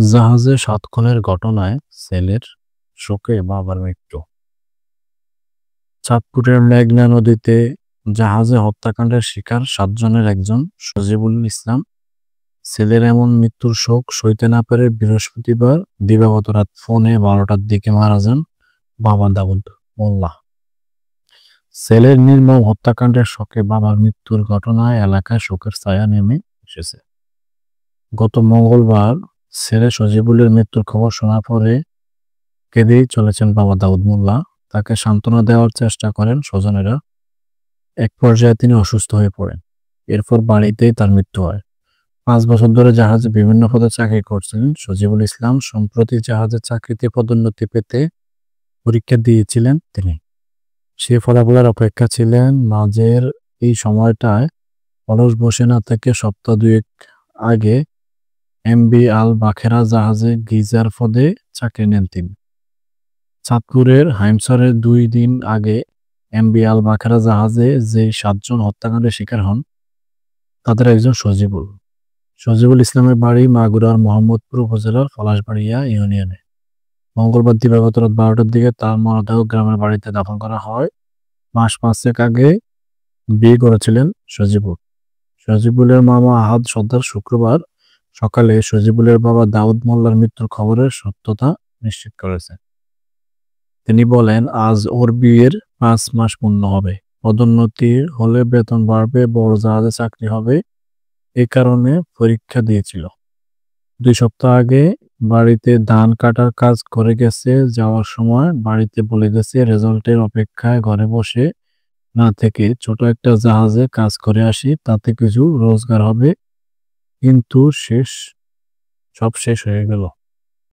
জাহাজে ৭ খুনের ঘটনায় ছেলের শোকে বাবার মৃত্যু। চাঁদপুরের মেঘনা নদীতে জাহাজে হত্যাকাণ্ডের শিকার ৭ জনের একজন সজিবুল ইসলাম ছেলের এমন মৃত্যুর শোক সইতে না পেরে বৃহস্পতিবার দিবাগত রাত পৌনে ১২টার দিকে মারা যান বাবা দাউদ মোল্লা। ছেলের নির্মম হত্যাকাণ্ডের শোকে বাবার মৃত্যুর ঘটনায় এলাকায় শোকের ছায়া নেমে এসেছে। গত মঙ্গলবার ছেলে সজিবুলের মৃত্যুর খবর শোনার পরে কেঁদেই চলেছেন বাবা দাউদ মোল্লা। তাকে সান্ত্বনা দেওয়ার চেষ্টা করেন স্বজনেরা। এক পর্যায়ে তিনি অসুস্থ হয়ে পড়েন। এরপর বাড়িতেই তার মৃত্যু হয়। ৫ বছর ধরে জাহাজে বিভিন্ন পদে চাকরি করছিলেন সজিবুল ইসলাম। সম্প্রতি জাহাজের চাকরিতে পদোন্নতি পেতে পরীক্ষা দিয়েছিলেন তিনি। সে ফলাফলের অপেক্ষা ছিলেন। মাঝের এই সময়টায় অলস বসে না থেকে সপ্তাহ ২ আগে এমভি আল বাখেরা জাহাজে গিজার পদে চাকরি নেন তিনি। চাঁদপুরের হাইমসরে ২ দিন আগে এমভি আল বাখেরা জাহাজে যে ৭ জন হত্যাকাণ্ডের শিকার হন তাদের একজন সজিবুল ইসলামের বাড়ি মাগুরার মোহাম্মদপুর উপজেলার পলাশবাড়িয়া ইউনিয়নে। মঙ্গলবার দিবাগত রাত ১২টার দিকে তার মরদেহ গ্রামের বাড়িতে দাফন করা হয়। মাস ৫ আগে বিয়ে করেছিলেন সজিবুলের মামা আহাদ সর্দার শুক্রবার সকালে সজিবুলের বাবা দাউদ মোল্লার মৃত্যুর খবরের সত্যতা নিশ্চিত করেছেন। তিনি বলেন, আজ ওর বিয়ের ৫ মাস পূর্ণ হবে। পদোন্নতি হলে বেতন বাড়বে, বড় জাহাজে চাকরি হবে, এ কারণে পরীক্ষা দিয়েছিল। ২ সপ্তাহ আগে বাড়িতে ধান কাটার কাজ করে গেছে। যাওয়ার সময় বাড়িতে বলে গেছে রেজাল্টের অপেক্ষায় ঘরে বসে না থেকে ছোট একটা জাহাজে কাজ করে আসি, তাতে কিছু রোজগার হবে। কিন্তু সব শেষ হয়ে গেল।